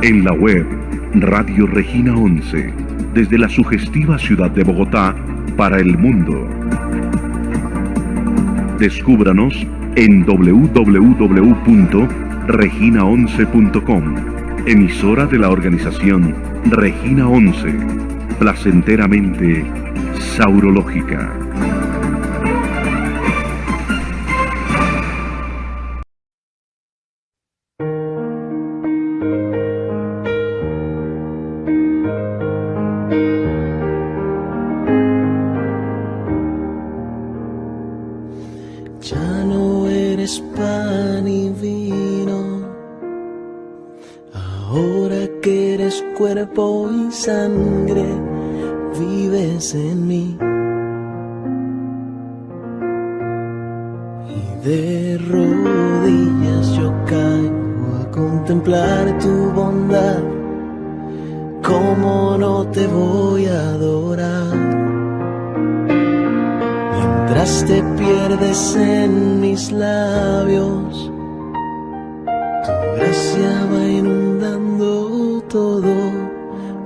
En la web Radio Regina 11, desde la sugestiva ciudad de Bogotá para el mundo. Descúbranos en www.regina11.com, emisora de la organización Regina 11, placenteramente saurológica. Ya no eres pan y vino, ahora que eres cuerpo y sangre, vives en mí. Y de rodillas yo caigo a contemplar tu bondad. ¿Cómo no te voy a adorar? Mientras te pierdes en mis labios, tu gracia va inundando todo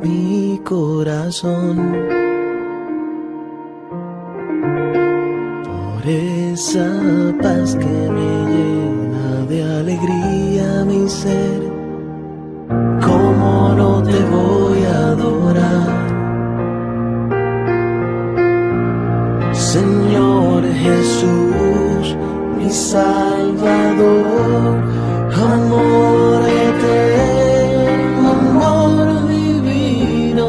mi corazón. Por esa paz que me llena de alegría mi ser, ¿cómo no te voy a adorar? Señor Jesús, mi Salvador, amor eterno, amor divino,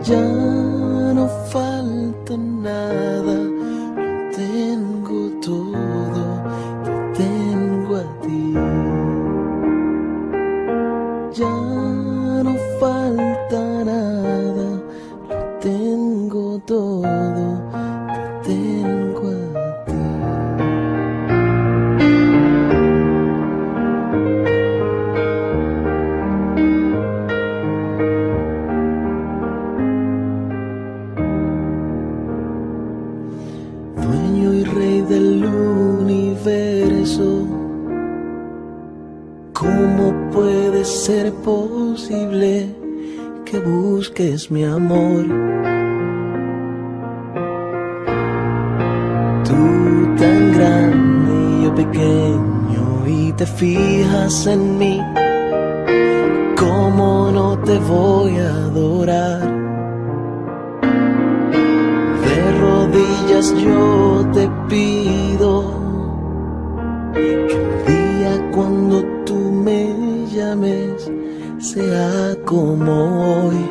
ya no falta nada, lo tengo todo, te tengo a ti. Ya no falta nada, lo tengo todo, te tengo a ti. Dueño y rey del universo, ¿cómo puede ser posible que busques mi amor? Tú tan grande y yo pequeño y te fijas en mí, ¿cómo no te voy a adorar? De rodillas yo te pido que el día cuando tú me llames sea como hoy,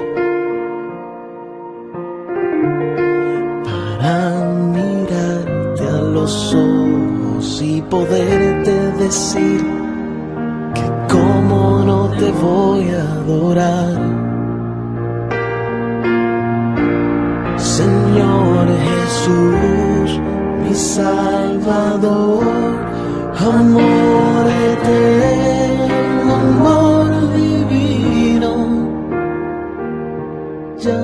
para mirarte a los ojos y poderte decir que cómo no te voy a adorar. Señor Jesús, mi Salvador, amor eterno, amor divino, ya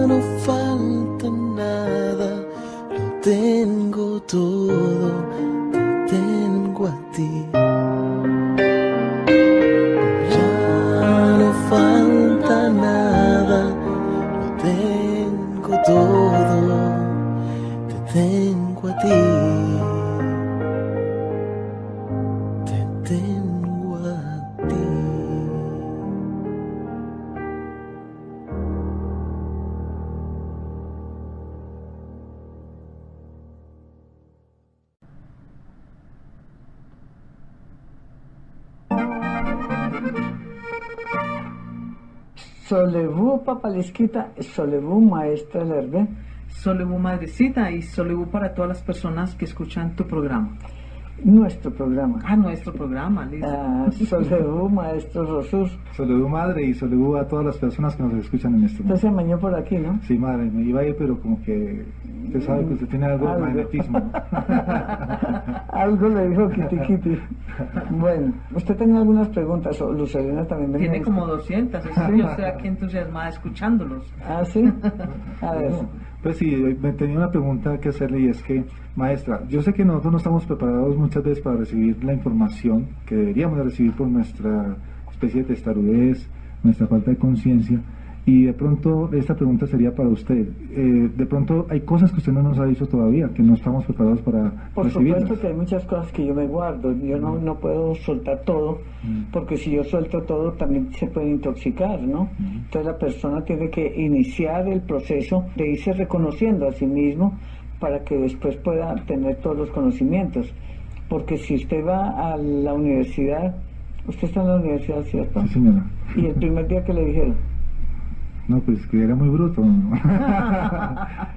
no falta nada, lo tengo todo, te tengo a ti. Ya no falta nada, lo tengo todo, te tengo a ti. Te tengo a ti. Solevú papalisquita, solevú maestra Lerbe. Solevú madrecita y solevú para todas las personas que escuchan tu programa. Nuestro programa. Nuestro programa, listo. Solevú maestro Rosur. Solevú madre y solevú a todas las personas que nos escuchan en este momento. Usted se amañó por aquí, ¿no? Sí, madre, me iba a ir, pero como que usted sabe que usted tiene algo de magnetismo. Algo le dijo Kitty Kitty. Bueno, usted tenía algunas preguntas, o Lucelena también venía. Tiene como 200, es que yo estoy aquí entusiasmada escuchándolos. ¿Ah, sí? A ver. Pues sí, me tenía una pregunta que hacerle y es que, maestra, yo sé que nosotros no estamos preparados muchas veces para recibir la información que deberíamos de recibir por nuestra especie de testarudez, nuestra falta de conciencia, y de pronto esta pregunta sería para usted. De pronto hay cosas que usted no nos ha dicho todavía, que no estamos preparados para Por recibirlas. supuesto que hay muchas cosas que yo me guardo, yo no puedo soltar todo, porque si yo suelto todo también se puede intoxicar, ¿no? Entonces la persona tiene que iniciar el proceso de irse reconociendo a sí mismo para que después pueda tener todos los conocimientos. Porque si usted va a la universidad, usted está en la universidad, ¿cierto? Sí, señora. Y el primer día que le dijeron, No, pues que era muy bruto.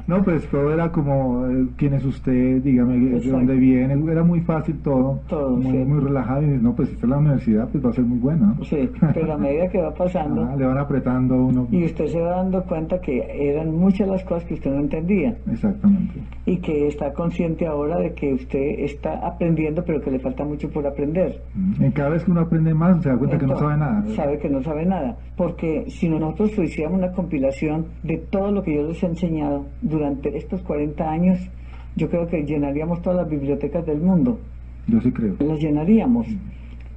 No, pues todo era como, ¿quién es usted? Dígame de Exacto. dónde viene. Era muy fácil todo, Todo, muy, sí. muy relajado. Y dices, no, pues esta es la universidad, pues va a ser muy buena, ¿no? sí, pero a medida que va pasando, Le van apretando a uno. y usted se va dando cuenta que eran muchas las cosas que usted no entendía. Exactamente. Y que está consciente ahora de que usted está aprendiendo, pero que le falta mucho por aprender. En cada vez que uno aprende más, se da cuenta que no Entonces, sabe nada. Sabe que no sabe nada. Porque si nosotros hiciéramos una compilación de todo lo que yo les he enseñado durante estos 40 años, yo creo que llenaríamos todas las bibliotecas del mundo. Yo sí creo. Las llenaríamos.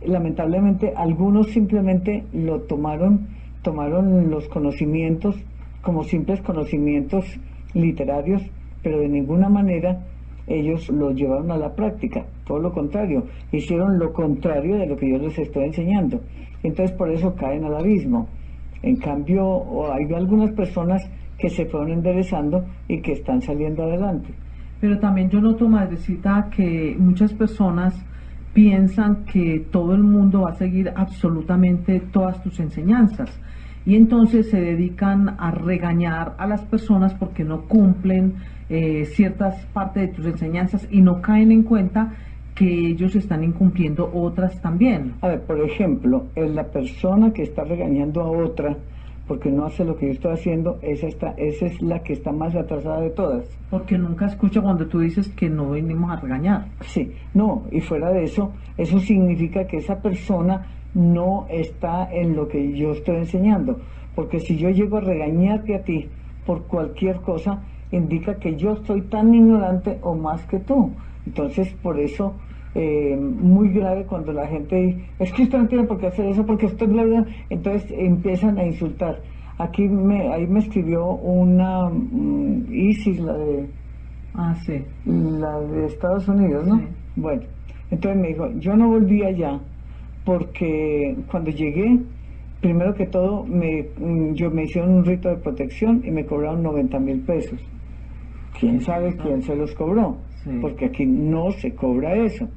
Lamentablemente, algunos simplemente lo tomaron los conocimientos como simples conocimientos literarios, pero de ninguna manera ellos los llevaron a la práctica, todo lo contrario, hicieron lo contrario de lo que yo les estoy enseñando. Entonces por eso caen al abismo. En cambio, hay algunas personas que se fueron enderezando y que están saliendo adelante. Pero también yo noto, madrecita, que muchas personas piensan que todo el mundo va a seguir absolutamente todas tus enseñanzas y entonces se dedican a regañar a las personas porque no cumplen ciertas partes de tus enseñanzas y no caen en cuenta que ellos están incumpliendo otras también. A ver, por ejemplo, la persona que está regañando a otra porque no hace lo que yo estoy haciendo, esa es la que está más atrasada de todas. Porque nunca escucho cuando tú dices que no venimos a regañar. Sí, no, y fuera de eso, eso significa que esa persona no está en lo que yo estoy enseñando. Porque si yo llego a regañarte a ti por cualquier cosa, indica que yo estoy tan ignorante o más que tú. Entonces, por eso, muy grave cuando la gente dice, es que usted no tiene por qué hacer eso, porque usted es... Entonces empiezan a insultar. Ahí me escribió una Isis, la de Estados Unidos, ¿no? Sí. Bueno, entonces me dijo, yo no volví allá porque cuando llegué, primero que todo, yo me hicieron un rito de protección y me cobraron 90,000 pesos. ¿Quién sabe quién se los cobró? Sí. Porque aquí no se cobra eso.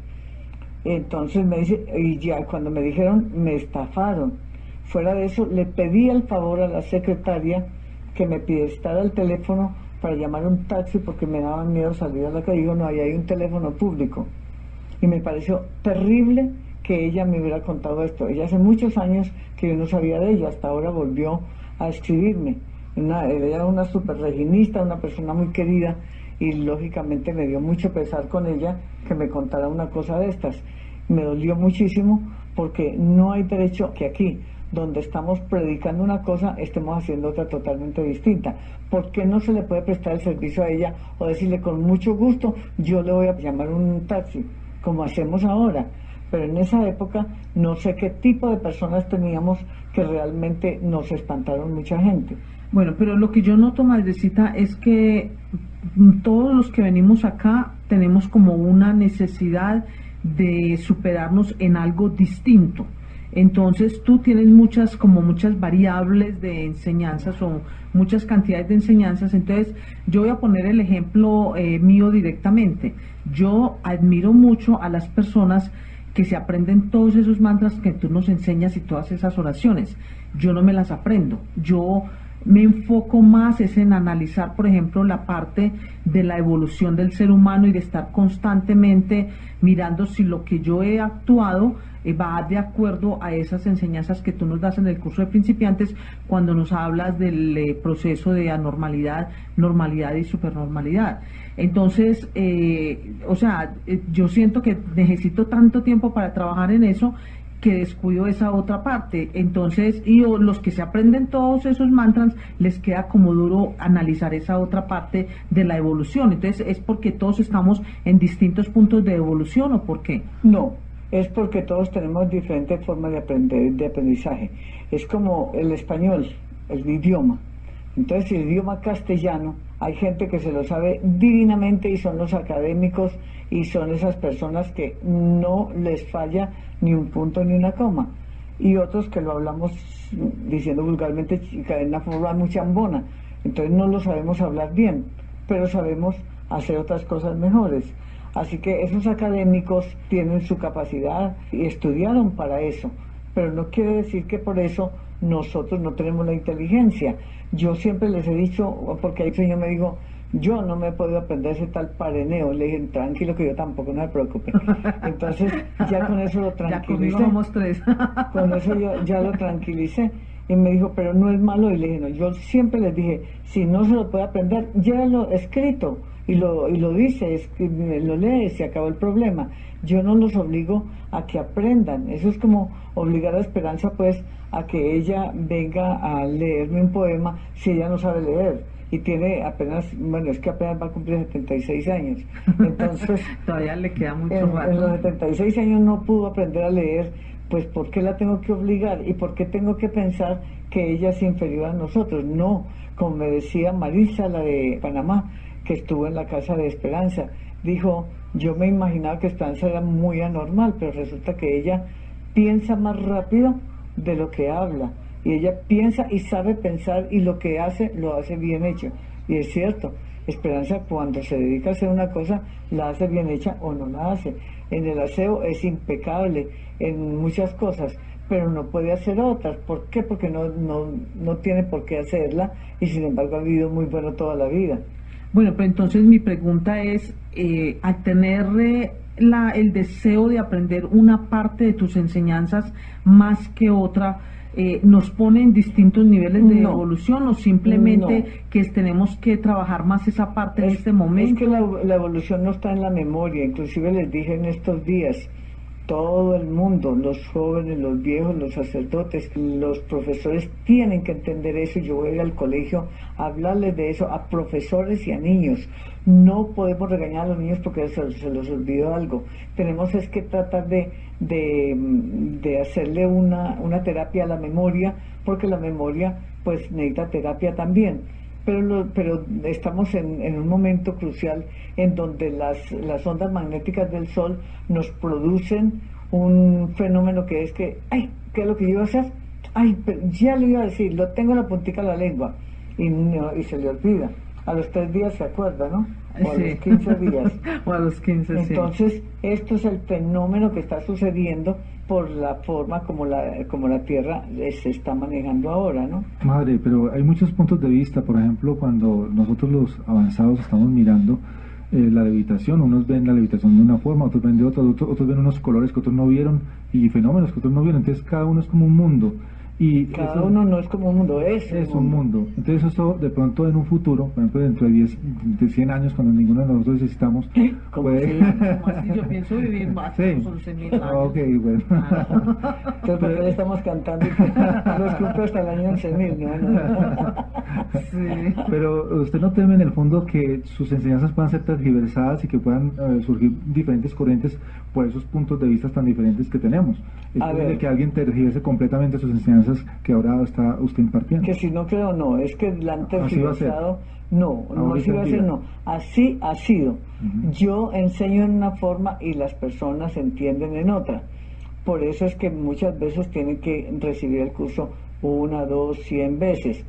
Entonces me dice, y ya cuando me dijeron, me estafaron. Fuera de eso, le pedí el favor a la secretaria que me prestara el teléfono para llamar un taxi porque me daban miedo salir a la calle. Digo, no, ahí hay un teléfono público. Y me pareció terrible que ella me hubiera contado esto. Ella hace muchos años que yo no sabía de ella, hasta ahora volvió a escribirme. Ella era una super reginista, una persona muy querida, y lógicamente me dio mucho pesar con ella que me contara una cosa de estas. Me dolió muchísimo porque no hay derecho que aquí, donde estamos predicando una cosa, estemos haciendo otra totalmente distinta. ¿Por qué no se le puede prestar el servicio a ella o decirle con mucho gusto, yo le voy a llamar un taxi, como hacemos ahora? Pero en esa época no sé qué tipo de personas teníamos que realmente nos espantaron mucha gente. Bueno, pero lo que yo noto, madrecita, es que todos los que venimos acá tenemos como una necesidad de superarnos en algo distinto. Entonces tú tienes muchas variables de enseñanzas o muchas cantidades de enseñanzas. Entonces yo voy a poner el ejemplo mío directamente. Yo admiro mucho a las personas que se aprenden todos esos mantras que tú nos enseñas y todas esas oraciones. Yo no me las aprendo. Yo me enfoco más es en analizar, por ejemplo, la parte de la evolución del ser humano y de estar constantemente mirando si lo que yo he actuado va de acuerdo a esas enseñanzas que tú nos das en el curso de principiantes cuando nos hablas del proceso de anormalidad, normalidad y supernormalidad. Entonces, yo siento que necesito tanto tiempo para trabajar en eso que descuido esa otra parte. Entonces, los que se aprenden todos esos mantras, les queda como duro analizar esa otra parte de la evolución. Entonces, ¿es porque todos estamos en distintos puntos de evolución o por qué? No, es porque todos tenemos diferentes formas de aprender, de aprendizaje. Es como el español, el idioma. Entonces, el idioma castellano, hay gente que se lo sabe divinamente y son los académicos y son esas personas que no les falla ni un punto ni una coma. Y otros que lo hablamos, diciendo vulgarmente, en una forma muy chambona. Entonces no lo sabemos hablar bien, pero sabemos hacer otras cosas mejores. Así que esos académicos tienen su capacidad y estudiaron para eso, pero no quiere decir que por eso nosotros no tenemos la inteligencia. Yo siempre les he dicho, porque el señor me dijo, yo no me he podido aprender ese tal pareneo. Le dije, tranquilo que yo tampoco, no me preocupe. Entonces ya con eso lo tranquilicé. Ya conmigo vamos 3. Con eso yo ya lo tranquilicé. Y me dijo, pero no es malo. Y le dije, no, yo siempre les dije, si no se lo puede aprender, llévalo escrito. Y lo dice, lo lee, se acabó el problema. Yo no los obligo a que aprendan. Eso es como obligar a Esperanza, pues, a que ella venga a leerme un poema si ella no sabe leer. Y tiene apenas, bueno, es que apenas va a cumplir 76 años. Entonces, todavía le queda mucho rato. En los 76 años no pudo aprender a leer, pues ¿por qué la tengo que obligar? ¿Y por qué tengo que pensar que ella es inferior a nosotros? No, como me decía Marisa, la de Panamá, que estuvo en la casa de Esperanza, dijo, yo me imaginaba que Esperanza era muy anormal, pero resulta que ella piensa más rápido de lo que habla. Y ella piensa y sabe pensar y lo que hace, lo hace bien hecho. Y es cierto, Esperanza cuando se dedica a hacer una cosa, la hace bien hecha o no la hace. En el aseo es impecable, en muchas cosas, pero no puede hacer otras. ¿Por qué? Porque no tiene por qué hacerla y sin embargo ha vivido muy bueno toda la vida. Bueno, pero entonces mi pregunta es, al tener el deseo de aprender una parte de tus enseñanzas más que otra, ¿nos pone en distintos niveles de evolución o simplemente que tenemos que trabajar más esa parte en este momento? Es que la evolución no está en la memoria. Inclusive les dije en estos días, todo el mundo, los jóvenes, los viejos, los sacerdotes, los profesores tienen que entender eso. Yo voy a ir al colegio a hablarles de eso a profesores y a niños. No podemos regañar a los niños porque se los olvidó algo. Tenemos es que tratar de hacerle una terapia a la memoria, porque la memoria pues necesita terapia también. Pero estamos en un momento crucial en donde las ondas magnéticas del Sol nos producen un fenómeno que es que, ay, ¿qué es lo que yo iba a hacer? Ay, pero ya lo iba a decir, lo tengo en la puntica de la lengua y se le olvida. A los 3 días se acuerda, ¿no? O a los 15 días. O a los 15, Entonces, esto es el fenómeno que está sucediendo por la forma como la Tierra se está manejando ahora, ¿no? Madre, pero hay muchos puntos de vista. Por ejemplo, cuando nosotros los avanzados estamos mirando la levitación, unos ven la levitación de una forma, otros ven de otra, otros ven unos colores que otros no vieron y fenómenos que otros no vieron. Entonces, cada uno es como un mundo. Y cada uno no es como un mundo, es un mundo. Entonces eso de pronto en un futuro, por ejemplo dentro de 100 años, cuando ninguno de nosotros existamos, puede... Yo pienso vivir más, sí. Son 100.000 años. Ok, bueno. Entonces, ¿por qué le estamos cantando? Los cumplo hasta el año 11.000, ¿no? Sí. Pero usted no teme en el fondo que sus enseñanzas puedan ser tergiversadas y que puedan surgir diferentes corrientes por esos puntos de vista tan diferentes que tenemos. Es posible que alguien tergiverse completamente sus enseñanzas que ahora está usted impartiendo. Que si no creo, no, es que la han tergiversado. No así va a ser, no. Así ha sido. Yo enseño en una forma y las personas entienden en otra. Por eso es que muchas veces tienen que recibir el curso 1, 2, 100 veces,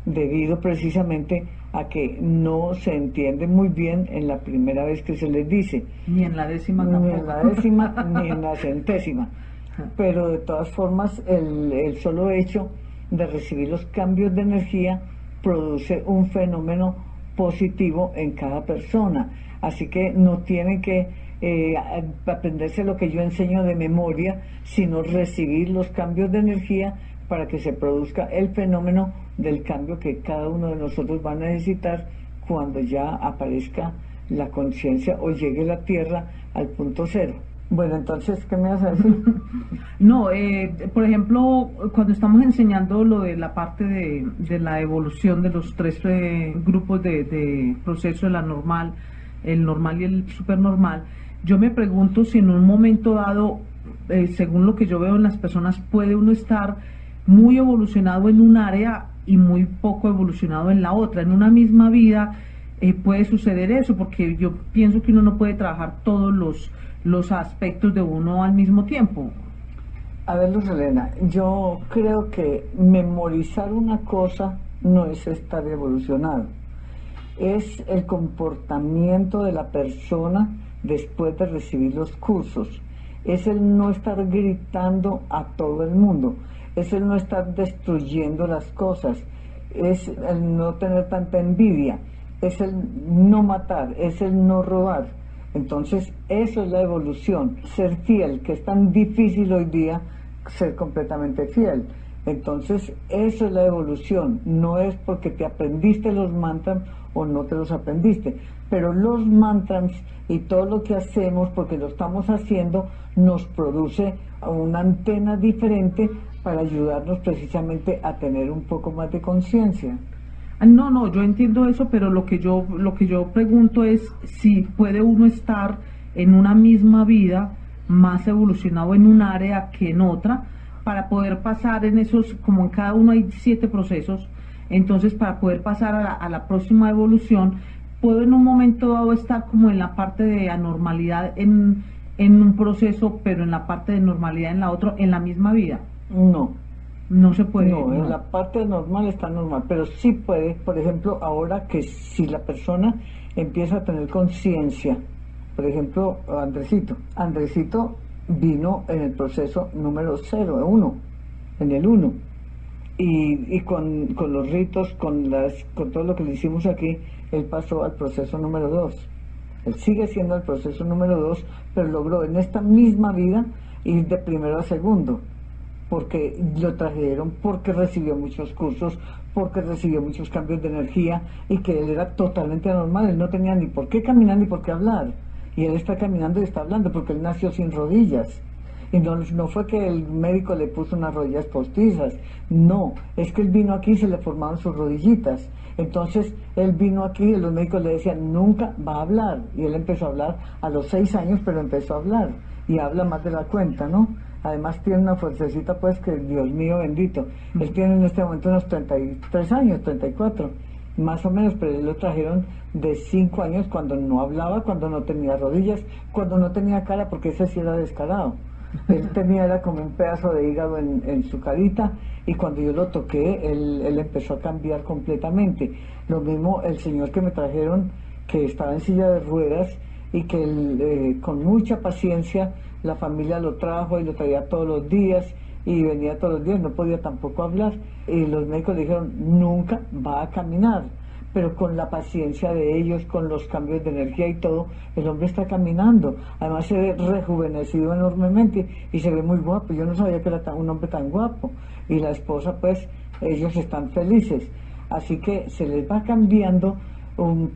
debido precisamente a que no se entiende muy bien en la primera vez que se les dice. Ni en la décima tampoco. Ni en la décima, ni en la centésima. Pero de todas formas, el solo hecho de recibir los cambios de energía produce un fenómeno positivo en cada persona. Así que no tienen que aprenderse lo que yo enseño de memoria, sino recibir los cambios de energía para que se produzca el fenómeno del cambio que cada uno de nosotros va a necesitar cuando ya aparezca la conciencia o llegue la Tierra al punto cero. Bueno, entonces, ¿qué me vas a decir? No, por ejemplo, cuando estamos enseñando lo de la parte de la evolución de los tres grupos de proceso de la normal, el normal y el supernormal, yo me pregunto si en un momento dado, según lo que yo veo en las personas, puede uno estar muy evolucionado en un área y muy poco evolucionado en la otra. En una misma vida puede suceder eso, porque yo pienso que uno no puede trabajar todos los aspectos de uno al mismo tiempo. A ver, Luz Helena, yo creo que memorizar una cosa no es estar evolucionado, es el comportamiento de la persona después de recibir los cursos, es el no estar gritando a todo el mundo, es el no estar destruyendo las cosas, es el no tener tanta envidia, es el no matar, es el no robar. Entonces, eso es la evolución, ser fiel, que es tan difícil hoy día ser completamente fiel. Entonces, eso es la evolución, no es porque te aprendiste los mantras o no te los aprendiste, pero los mantras y todo lo que hacemos, porque lo estamos haciendo, nos produce una antena diferente para ayudarnos precisamente a tener un poco más de conciencia. No, no, yo entiendo eso, pero lo que yo pregunto es si puede uno estar en una misma vida más evolucionado en un área que en otra, para poder pasar en esos, como en cada uno hay 7 procesos, entonces para poder pasar a la próxima evolución, puedo en un momento dado estar como en la parte de anormalidad en un proceso, pero en la parte de normalidad en la otra, en la misma vida. No. No se puede. No, en la parte normal está normal, pero sí puede, por ejemplo, ahora que si la persona empieza a tener conciencia, por ejemplo, Andresito vino en el proceso número 1, en el 1, y con los ritos, con todo lo que le hicimos aquí, él pasó al proceso número 2. Él sigue siendo el proceso número 2, pero logró en esta misma vida ir de primero a segundo, porque lo trajeron, porque recibió muchos cursos, porque recibió muchos cambios de energía y que él era totalmente anormal, él no tenía ni por qué caminar ni por qué hablar, y él está caminando y está hablando porque él nació sin rodillas. Y no fue que el médico le puso unas rodillas postizas, no, es que él vino aquí y se le formaron sus rodillitas. Entonces él vino aquí y los médicos le decían, nunca va a hablar, y él empezó a hablar a los 6 años, pero empezó a hablar, y habla más de la cuenta, ¿no? Además tiene una fuercecita, pues, que Dios mío bendito. Él tiene en este momento unos 33 años, 34, más o menos, pero él lo trajeron de 5 años, cuando no hablaba, cuando no tenía rodillas, cuando no tenía cara, porque ese sí era descarado. Él era como un pedazo de hígado en su carita, y cuando yo lo toqué, él empezó a cambiar completamente. Lo mismo el señor que me trajeron, que estaba en silla de ruedas, y que él, con mucha paciencia, la familia lo trajo y lo traía todos los días, y venía todos los días, no podía tampoco hablar, y los médicos le dijeron, nunca va a caminar, pero con la paciencia de ellos, con los cambios de energía y todo, el hombre está caminando. Además se ve rejuvenecido enormemente y se ve muy guapo. Yo no sabía que era un hombre tan guapo. Y la esposa, pues, ellos están felices. Así que se les va cambiando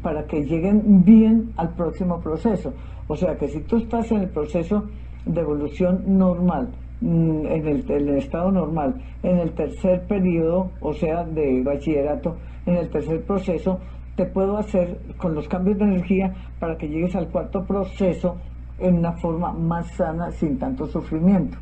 para que lleguen bien al próximo proceso. O sea que si tú estás en el proceso de evolución normal, en el estado normal, en el tercer periodo, o sea, de bachillerato, en el tercer proceso, te puedo hacer con los cambios de energía para que llegues al cuarto proceso en una forma más sana, sin tanto sufrimiento.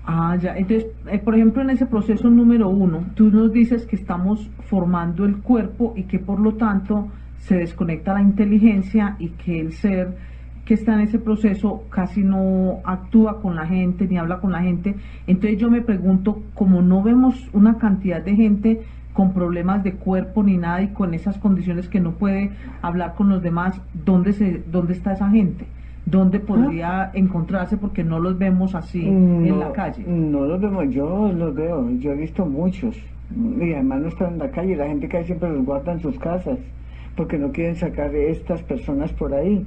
Ah, ya. Entonces, por ejemplo, en ese proceso número 1, tú nos dices que estamos formando el cuerpo y que por lo tanto se desconecta la inteligencia y que el ser que está en ese proceso casi no actúa con la gente ni habla con la gente. Entonces yo me pregunto, como no vemos una cantidad de gente con problemas de cuerpo ni nada y con esas condiciones que no puede hablar con los demás, ¿dónde está esa gente? ¿Dónde podría encontrarse? Porque no los vemos así en la calle. No los vemos, yo los veo, yo he visto muchos, y además no están en la calle, la gente que hay siempre los guarda en sus casas, porque no quieren sacar a estas personas por ahí.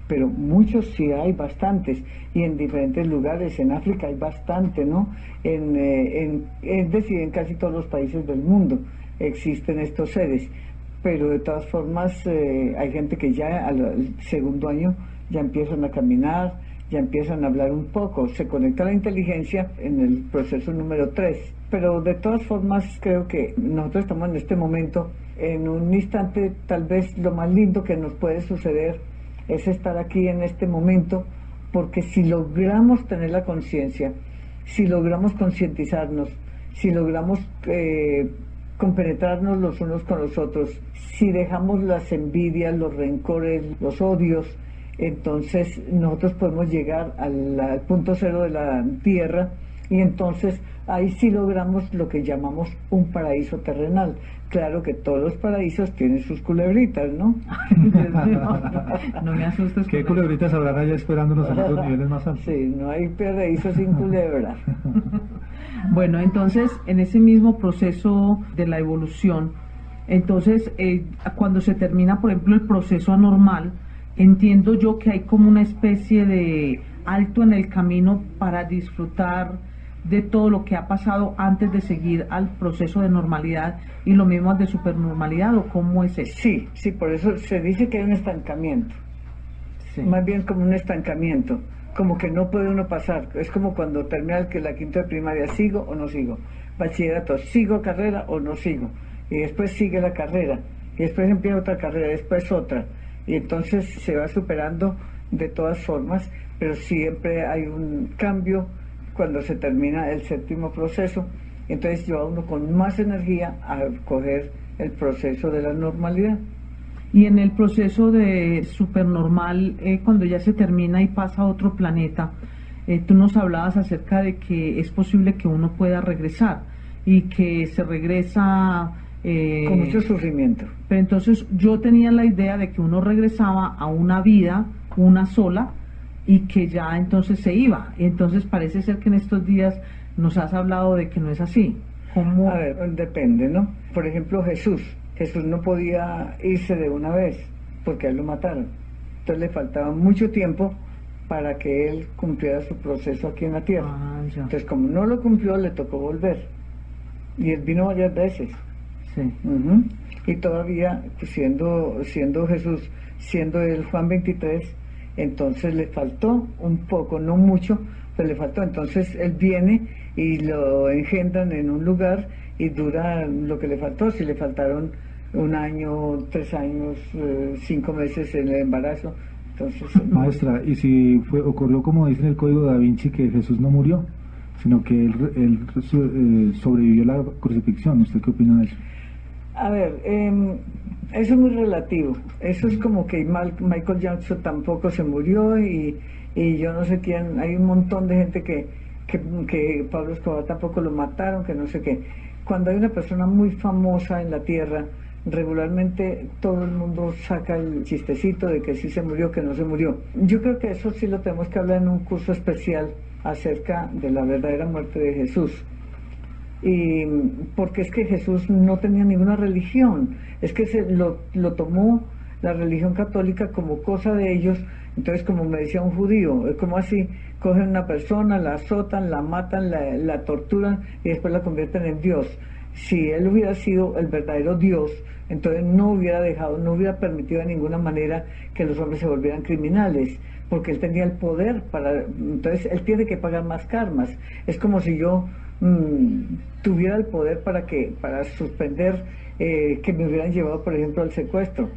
Pero muchos sí hay, bastantes, y en diferentes lugares. En África hay bastante, ¿no? Es decir, en casi todos los países del mundo existen estos seres, pero de todas formas hay gente que ya al segundo año ya empiezan a caminar, ya empiezan a hablar un poco, se conecta la inteligencia en el proceso número 3. Pero de todas formas creo que nosotros estamos en este momento, en un instante tal vez lo más lindo que nos puede suceder es estar aquí en este momento, porque si logramos tener la conciencia, si logramos concientizarnos, si logramos compenetrarnos los unos con los otros, si dejamos las envidias, los rencores, los odios, entonces nosotros podemos llegar al punto cero de la tierra, y entonces ahí sí logramos lo que llamamos un paraíso terrenal. Claro que todos los paraísos tienen sus culebritas, ¿no? No me asustes. ¿Qué culebritas habrán allá esperándonos en otros niveles más altos? Sí, no hay paraíso sin culebra. Bueno, entonces, en ese mismo proceso de la evolución, entonces, cuando se termina, por ejemplo, el proceso anormal, entiendo yo que hay como una especie de alto en el camino para disfrutar de todo lo que ha pasado antes de seguir al proceso de normalidad, y lo mismo al de supernormalidad, ¿o cómo es eso? Sí, sí, por eso se dice que hay un estancamiento. Sí. Más bien como un estancamiento, como que no puede uno pasar. Es como cuando termina la quinta de primaria, ¿sigo o no sigo? Bachillerato, ¿sigo carrera o no sigo? Y después sigue la carrera, y después empieza otra carrera, después otra, y entonces se va superando de todas formas, pero siempre hay un cambio cuando se termina el séptimo proceso. Entonces lleva uno con más energía a coger el proceso de la normalidad. Y en el proceso de supernormal, cuando ya se termina y pasa a otro planeta, tú nos hablabas acerca de que es posible que uno pueda regresar, y que se regresa con mucho sufrimiento. Pero entonces yo tenía la idea de que uno regresaba a una vida, una sola, y que ya entonces se iba. Y entonces parece ser que en estos días nos has hablado de que no es así. ¿Cómo? A ver, depende, ¿no? Por ejemplo, Jesús no podía irse de una vez porque a él lo mataron. Entonces le faltaba mucho tiempo para que él cumpliera su proceso aquí en la tierra. Entonces, como no lo cumplió, le tocó volver. Y él vino varias veces. Sí. Y todavía, pues, siendo Jesús, siendo el Juan 23, entonces le faltó un poco, no mucho, pero le faltó. Entonces él viene y lo engendran en un lugar y dura lo que le faltó. Si le faltaron 1 año, 3 años, 5 meses en el embarazo, entonces... Maestra, ¿y si ocurrió como dice en el Código Da Vinci, que Jesús no murió, sino que él sobrevivió la crucifixión? ¿Usted qué opina de eso? A ver, eso es muy relativo. Eso es como que Michael Jackson tampoco se murió, y yo no sé quién, hay un montón de gente que Pablo Escobar tampoco lo mataron, que no sé qué. Cuando hay una persona muy famosa en la tierra, regularmente todo el mundo saca el chistecito de que sí se murió, que no se murió. Yo creo que eso sí lo tenemos que hablar en un curso especial acerca de la verdadera muerte de Jesús. Y porque es que Jesús no tenía ninguna religión, es que lo tomó la religión católica como cosa de ellos. Entonces, como me decía un judío, como así, cogen una persona, la azotan, la matan, la torturan y después la convierten en Dios. Si él hubiera sido el verdadero Dios, entonces no hubiera permitido de ninguna manera que los hombres se volvieran criminales, porque él tenía el poder entonces él tiene que pagar más karmas. Es como si yo tuviera el poder para suspender que me hubieran llevado, por ejemplo, al secuestro.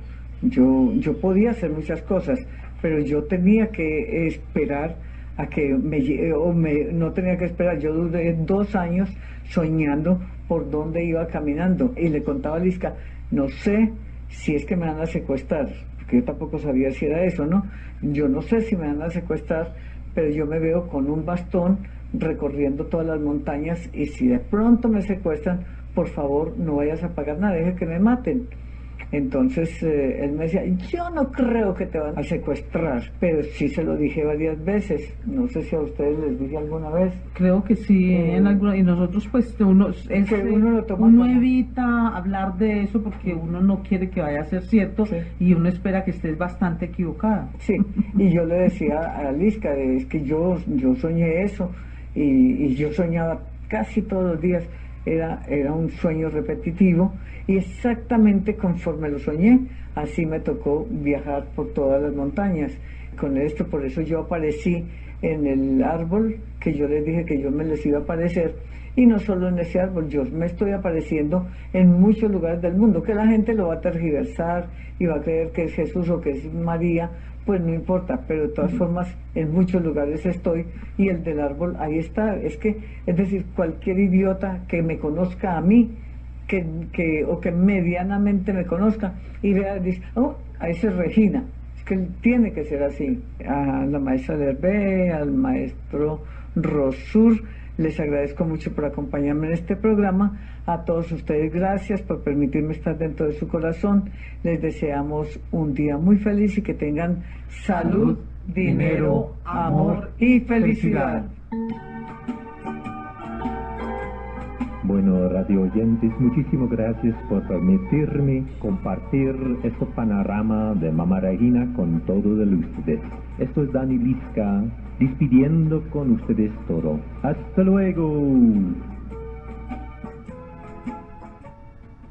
Yo podía hacer muchas cosas, pero yo tenía que esperar a que no tenía que esperar. Yo duré 2 años soñando por dónde iba caminando, y le contaba a Lisca, no sé si es que me van a secuestrar, porque yo tampoco sabía si era eso, ¿no? Yo no sé si me van a secuestrar, pero yo me veo con un bastón recorriendo todas las montañas, y si de pronto me secuestran, por favor no vayas a pagar nada, deje que me maten. Entonces él me decía, yo no creo que te van a secuestrar, pero sí se lo dije varias veces. No sé si a ustedes les dije alguna vez. Creo que sí, en alguna, y nosotros pues uno evita hablar de eso porque uno no quiere que vaya a ser cierto, sí, y uno espera que estés bastante equivocada. Sí, y yo le decía a Lisca, es que yo soñé eso, y yo soñaba casi todos los días era un sueño repetitivo y exactamente conforme lo soñé, así me tocó viajar por todas las montañas. Con esto, por eso yo aparecí en el árbol que yo les dije que yo me les iba a aparecer, y no solo en ese árbol, yo me estoy apareciendo en muchos lugares del mundo, que la gente lo va a tergiversar y va a creer que es Jesús o que es María, pues no importa, pero de todas formas en muchos lugares estoy, y el del árbol ahí está. Es decir, cualquier idiota que me conozca a mí, o que medianamente me conozca y vea, dice, oh, a esa es Regina. Es que tiene que ser así. A la maestra Lervé, al maestro Rosur, les agradezco mucho por acompañarme en este programa. A todos ustedes, gracias por permitirme estar dentro de su corazón. Les deseamos un día muy feliz y que tengan salud, dinero, amor y felicidad. Bueno, radio oyentes, muchísimas gracias por permitirme compartir este panorama de Mamá Regina con todos ustedes. Esto es Dani Lisca, despidiendo con ustedes todo. ¡Hasta luego!